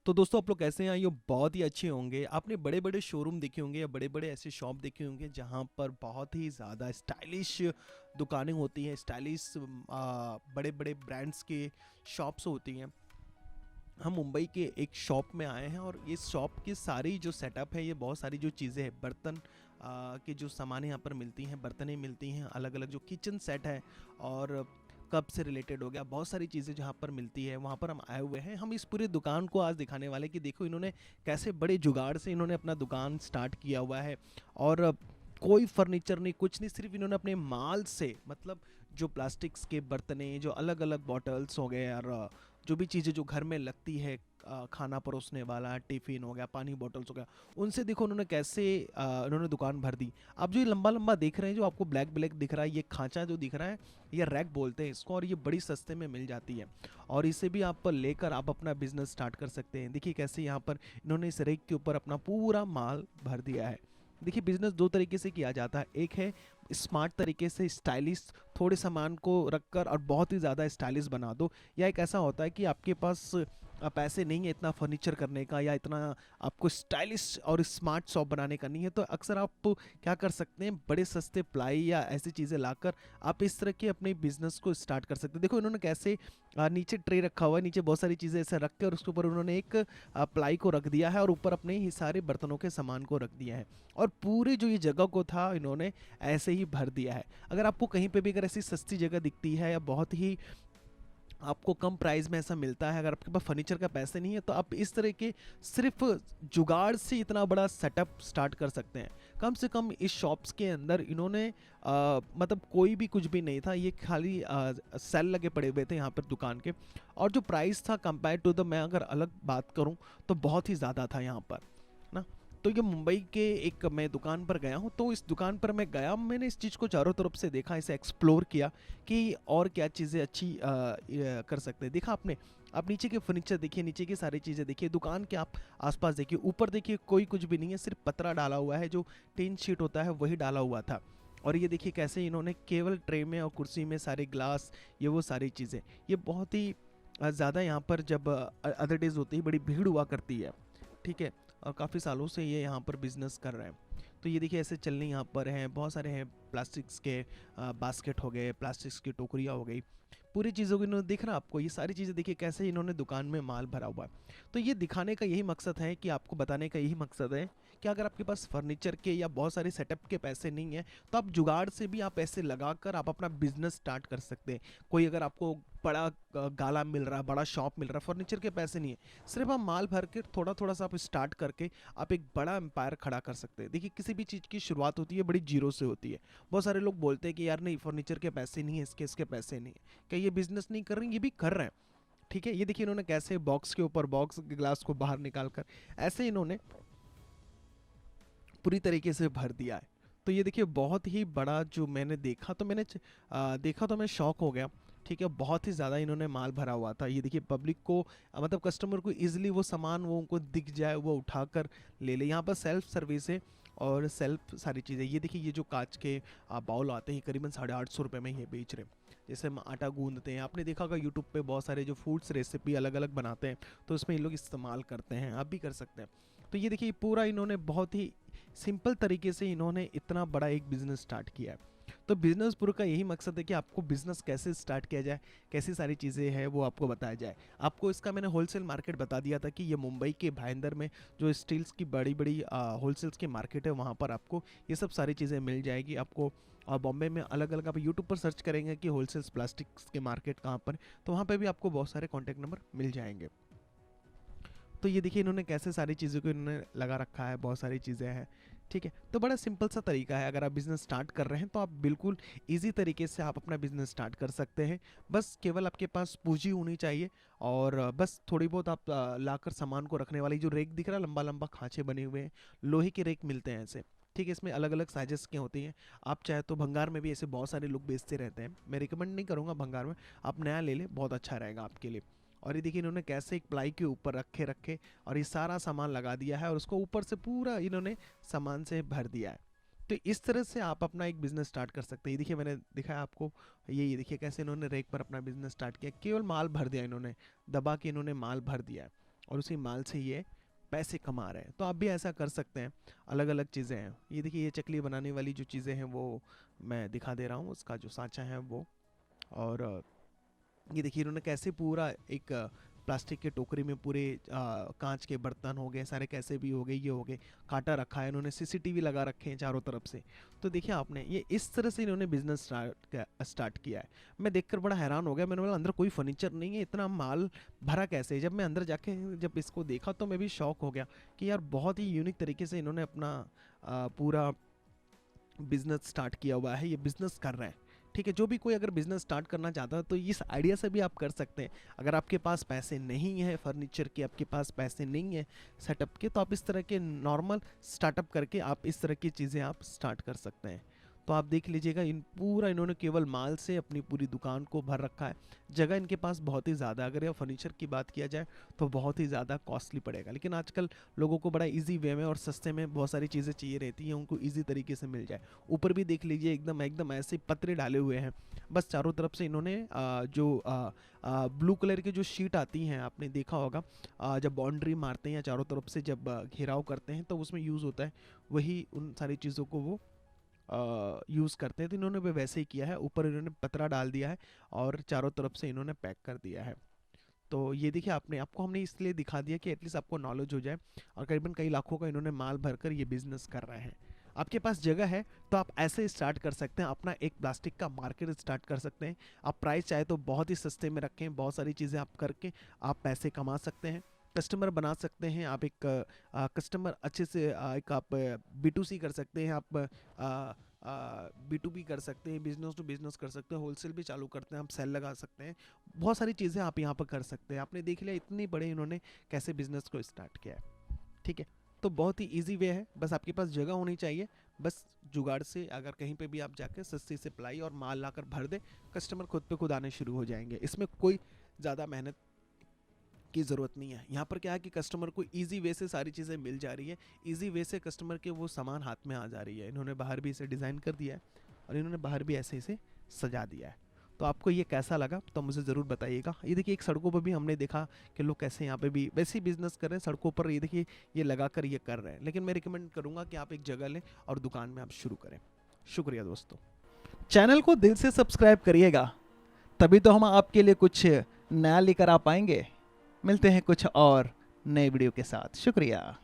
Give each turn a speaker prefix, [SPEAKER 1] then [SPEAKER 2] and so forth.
[SPEAKER 1] तो दोस्तों आप लोग कैसे हैं? ये बहुत ही अच्छे होंगे। आपने बड़े-बड़े शोरूम देखे होंगे या बड़े-बड़े ऐसे शॉप देखे होंगे जहाँ पर बहुत ही ज़्यादा स्टाइलिश दुकानें होती हैं, स्टाइलिश बड़े-बड़े ब्रांड्स के शॉप्स होती हैं। हम मुंबई के एक शॉप में आए हैं और इस शॉप की सारी जो सेटअप है, ये बहुत सारी जो चीज़ें हैं, बर्तन के जो सामान यहाँ पर मिलती हैं, बर्तनें मिलती हैं, अलग-अलग जो किचन सेट है और कप से रिलेटेड हो गया, बहुत सारी चीज़ें जहाँ पर मिलती है, वहाँ पर हम आए हुए हैं। हम इस पूरी दुकान को आज दिखाने वाले हैं कि देखो इन्होंने कैसे बड़े जुगाड़ से इन्होंने अपना दुकान स्टार्ट किया हुआ है। और कोई फर्नीचर नहीं, कुछ नहीं, सिर्फ इन्होंने अपने माल से, मतलब जो प्लास्टिक्स के बर्तने, जो अलग अलग बॉटल्स हो गए और जो भी चीज़ें जो घर में लगती है, खाना परोसने वाला टिफ़िन हो गया, पानी बॉटल्स हो गया, उनसे देखो उन्होंने कैसे इन्होंने दुकान भर दी। आप जो ये लंबा लंबा देख रहे हैं, जो आपको ब्लैक ब्लैक दिख रहा है, ये खांचा जो दिख रहा है, ये रैक बोलते हैं इसको, और ये बड़ी सस्ते में मिल जाती है। और इसे भी आप लेकर आप अपना बिजनेस स्टार्ट कर सकते हैं। देखिए कैसे यहाँ पर इन्होंने इस रैक के ऊपर अपना पूरा माल भर दिया है। देखिए बिजनेस दो तरीके से किया जाता है। एक है स्मार्ट तरीके से, स्टाइलिश, थोड़े सामान को रखकर और बहुत ही ज़्यादा स्टाइलिश बना दो। या एक ऐसा होता है कि आपके पास पैसे नहीं है इतना फर्नीचर करने का, या इतना आपको स्टाइलिश और स्मार्ट शॉप बनाने का नहीं है, तो अक्सर आप क्या कर सकते हैं, बड़े सस्ते प्लाई या ऐसी चीज़ें लाकर आप इस तरह के अपने बिजनेस को स्टार्ट कर सकते हैं। देखो इन्होंने कैसे नीचे ट्रे रखा हुआ है, नीचे बहुत सारी चीज़ें ऐसे रख के और उसके ऊपर उन्होंने एक प्लाई को रख दिया है और ऊपर अपने ही सारे बर्तनों के सामान को रख दिया है। और पूरी जो ये जगह को था इन्होंने ऐसे ही भर दिया है। अगर आपको कहीं पे भी अगर ऐसी सस्ती जगह दिखती है या बहुत ही आपको कम प्राइस में ऐसा मिलता है, अगर आपके पास फर्नीचर का पैसे नहीं है, तो आप इस तरह के सिर्फ जुगाड़ से इतना बड़ा सेटअप स्टार्ट कर सकते हैं। कम से कम इस शॉप्स के अंदर इन्होंने मतलब कोई भी कुछ भी नहीं था, ये खाली सेल लगे पड़े हुए थे यहाँ पर दुकान के। और जो प्राइस था कंपेयर टू द, मैं अगर अलग बात करूँ तो बहुत ही ज़्यादा था यहाँ पर ना। तो ये मुंबई के एक मैं दुकान पर गया हूँ, तो इस दुकान पर मैं गया, मैंने इस चीज़ को चारों तरफ से देखा, इसे एक्सप्लोर किया कि और क्या चीज़ें अच्छी कर सकते हैं। देखा आपने, आप नीचे के फर्नीचर देखिए, नीचे की सारी चीज़ें देखिए, दुकान के आप आसपास देखिए, ऊपर देखिए कोई कुछ भी नहीं है, सिर्फ पतरा डाला हुआ है, जो टिन शीट होता है वही डाला हुआ था। और ये देखिए कैसे इन्होंने केवल ट्रे में और कुर्सी में सारे ग्लास, ये वो सारी चीज़ें, ये बहुत ही ज़्यादा यहाँ पर जब अदर डेज होती है बड़ी भीड़ हुआ करती है, ठीक है। और काफ़ी सालों से ये यहाँ पर बिजनेस कर रहे हैं। तो ये देखिए ऐसे चलने यहाँ पर हैं, बहुत सारे हैं, प्लास्टिक्स के बास्केट हो गए, प्लास्टिक्स की टोकरियाँ हो गई, पूरी चीज़ों को इन्होंने दिख रहा आपको, ये सारी चीज़ें देखिए कैसे इन्होंने दुकान में माल भरा हुआ है। तो ये दिखाने का यही मकसद है, कि आपको बताने का यही मकसद है कि अगर आपके पास फर्नीचर के या बहुत सारे सेटअप के पैसे नहीं है, तो आप जुगाड़ से भी आप पैसे लगाकर आप अपना बिजनेस स्टार्ट कर सकते हैं। कोई अगर आपको बड़ा गाला मिल रहा है, बड़ा शॉप मिल रहा है, फर्नीचर के पैसे नहीं है, सिर्फ आप माल भर के थोड़ा थोड़ा सा आप स्टार्ट करके आप एक बड़ा एम्पायर खड़ा कर सकते हैं। देखिए किसी भी चीज़ की शुरुआत होती है बड़ी जीरो से होती है। बहुत सारे लोग बोलते हैं कि यार नहीं, फर्नीचर के पैसे नहीं है, इसके इसके पैसे नहीं है, क्या ये बिजनेस नहीं कर रहे हैं? ये भी कर रहे हैं, ठीक है। ये देखिए इन्होंने कैसे बॉक्स के ऊपर बॉक्स ग्लास को बाहर निकाल कर ऐसे इन्होंने पूरी तरीके से भर दिया है। तो ये देखिए बहुत ही बड़ा, जो मैंने देखा तो देखा तो मैं शॉक हो गया, ठीक है। बहुत ही ज़्यादा इन्होंने माल भरा हुआ था। ये देखिए पब्लिक को मतलब कस्टमर को इजीली वो सामान वो उनको दिख जाए, वो उठाकर ले ले। यहाँ पर सेल्फ सर्विस है और सेल्फ सारी चीज़ें। ये देखिए ये जो कांच के बाउल आते हैं, करीबन 850 रुपये में ये बेच रहे हैं। जैसे हम आटा गूंदते हैं, आपने देखा होगा यूट्यूब पे बहुत सारे जो फूड्स रेसिपी अलग अलग बनाते हैं, तो उसमें ये लोग इस्तेमाल करते हैं, आप भी कर सकते हैं। तो ये देखिए पूरा इन्होंने बहुत ही सिंपल तरीके से इन्होंने इतना बड़ा एक बिजनेस स्टार्ट किया है। तो बिजनेस पूरा का यही मकसद है कि आपको बिजनेस कैसे स्टार्ट किया जाए, कैसी सारी चीज़ें हैं वो आपको बताया जाए। आपको इसका मैंने होलसेल मार्केट बता दिया था कि ये मुंबई के भाईंदर में जो स्टील्स की बड़ी बड़ी होलसेल्स की मार्केट है, वहाँ पर आपको ये सब सारी चीज़ें मिल जाएगी। आपको बॉम्बे में अलग अलग, आप यूट्यूब पर सर्च करेंगे कि होलसेल्स प्लास्टिक्स के मार्केट कहाँ पर, तो वहाँ पर भी आपको बहुत सारे कॉन्टैक्ट नंबर मिल जाएंगे। तो ये देखिए इन्होंने कैसे सारी चीज़ों को इन्होंने लगा रखा है, बहुत सारी चीज़ें हैं, ठीक है। तो बड़ा सिंपल सा तरीका है, अगर आप बिज़नेस स्टार्ट कर रहे हैं तो आप बिल्कुल इजी तरीके से आप अपना बिज़नेस स्टार्ट कर सकते हैं। बस केवल आपके पास पूंजी होनी चाहिए, और बस थोड़ी बहुत आप लाकर सामान को रखने वाली जो रेक दिख रहा है, लंबा लंबा खांचे बने हुए हैं, लोहे के रेक मिलते हैं ऐसे, ठीक है। इसमें अलग अलग साइजेस के होती हैं। आप चाहे तो भंगार में भी ऐसे बहुत सारे लोग बेचते रहते हैं, मैं रिकमेंड नहीं करूँगा भंगार में, आप नया ले लें, बहुत अच्छा रहेगा आपके लिए। और ये देखिए इन्होंने कैसे एक प्लाई के ऊपर रखे रखे और ये सारा सामान लगा दिया है, और उसको ऊपर से पूरा इन्होंने सामान से भर दिया है। तो इस तरह से आप अपना एक बिजनेस स्टार्ट कर सकते हैं। ये देखिए मैंने दिखाया आपको, ये देखिए कैसे इन्होंने रेक पर अपना बिजनेस स्टार्ट किया, केवल माल भर दिया इन्होंने, दबा के इन्होंने माल भर दिया है। और उसी माल से ये पैसे कमा रहे हैं। तो आप भी ऐसा कर सकते हैं। अलग अलग चीज़ें हैं, ये देखिए, ये चकली बनाने वाली जो चीज़ें हैं वो मैं दिखा दे रहा हूँ, उसका जो सांचा है वो। और ये देखिए इन्होंने कैसे पूरा एक प्लास्टिक के टोकरी में पूरे कांच के बर्तन हो गए सारे, कैसे भी हो गए, ये हो गए, कांटा रखा है इन्होंने, सीसीटीवी लगा रखे हैं चारों तरफ से। तो देखिए आपने, ये इस तरह से इन्होंने बिजनेस स्टार्ट किया है। मैं देखकर बड़ा हैरान हो गया, मैंने बोला अंदर कोई फर्नीचर नहीं है, इतना माल भरा कैसे है। जब मैं अंदर जाके जब इसको देखा तो मैं भी शॉक हो गया कि यार बहुत ही यूनिक तरीके से इन्होंने अपना पूरा बिजनेस स्टार्ट किया हुआ है, ये बिजनेस कर रहे हैं। ठीक है, जो भी कोई अगर बिजनेस स्टार्ट करना चाहता है तो इस आइडिया से भी आप कर सकते हैं। अगर आपके पास पैसे नहीं है फर्नीचर के, आपके पास पैसे नहीं है सेटअप के, तो आप इस तरह के नॉर्मल स्टार्टअप करके आप इस तरह की चीज़ें आप स्टार्ट कर सकते हैं। तो आप देख लीजिएगा, इन पूरा इन्होंने केवल माल से अपनी पूरी दुकान को भर रखा है। जगह इनके पास बहुत ही ज़्यादा, अगर यह फर्नीचर की बात किया जाए तो बहुत ही ज़्यादा कॉस्टली पड़ेगा, लेकिन आजकल लोगों को बड़ा इजी वे में और सस्ते में बहुत सारी चीज़ें चाहिए रहती हैं, उनको इजी तरीके से मिल जाए। ऊपर भी देख लीजिए, एकदम एकदम ऐसे पतरे डाले हुए हैं, बस चारों तरफ से इन्होंने जो ब्लू कलर की जो शीट आती हैं, आपने देखा होगा जब बाउंड्री मारते हैं या चारों तरफ से जब घेराव करते हैं तो उसमें यूज़ होता है, वही उन सारी चीज़ों को वो यूज़ करते हैं। तो इन्होंने भी वैसे ही किया है, ऊपर इन्होंने पतरा डाल दिया है और चारों तरफ से इन्होंने पैक कर दिया है। तो ये देखिए, आपको हमने इसलिए दिखा दिया कि एटलीस्ट आपको नॉलेज हो जाए। और करीबन कई लाखों का इन्होंने माल भरकर ये बिजनेस कर रहे हैं। आपके पास जगह है तो आप ऐसे स्टार्ट कर सकते हैं, अपना एक प्लास्टिक का मार्केट स्टार्ट कर सकते हैं। आप प्राइस चाहे तो बहुत ही सस्ते में रखें, बहुत सारी चीज़ें आप करके आप पैसे कमा सकते हैं, कस्टमर बना सकते हैं। आप एक कस्टमर अच्छे से एक आप B2C कर सकते हैं, आप B2B कर सकते हैं, बिजनेस टू बिजनेस कर सकते हैं, होलसेल भी चालू करते हैं, आप सेल लगा सकते हैं। बहुत सारी चीज़ें आप यहाँ पर कर सकते हैं। आपने देख लिया इतनी बड़े इन्होंने कैसे बिजनेस को स्टार्ट किया है। ठीक है, तो बहुत ही इजी वे है, बस आपके पास जगह होनी चाहिए। बस जुगाड़ से अगर कहीं पे भी आप जाकर सस्ती से प्लाई और माल लाकर भर दे, कस्टमर खुद पे खुद आने शुरू हो जाएंगे। इसमें कोई ज़्यादा मेहनत की ज़रूरत नहीं है। यहाँ पर क्या है कि कस्टमर को इजी वे से सारी चीज़ें मिल जा रही है, इजी वे से कस्टमर के वो सामान हाथ में आ जा रही है। इन्होंने बाहर भी इसे डिज़ाइन कर दिया है और इन्होंने बाहर भी ऐसे इसे सजा दिया है। तो आपको ये कैसा लगा तो मुझे ज़रूर बताइएगा। ये देखिए, एक सड़कों पर भी हमने देखा कि लोग कैसे यहाँ पे भी वैसे ही बिजनेस कर रहे हैं सड़कों पर। ये देखिए, ये लगा कर ये कर रहे हैं, लेकिन मैं रिकमेंड करूँगा कि आप एक जगह लें और दुकान में आप शुरू करें। शुक्रिया दोस्तों। चैनल को दिल से सब्सक्राइब करिएगा, तभी तो हम आपके लिए कुछ नया लेकर आ पाएंगे। मिलते हैं कुछ और नए वीडियो के साथ। शुक्रिया।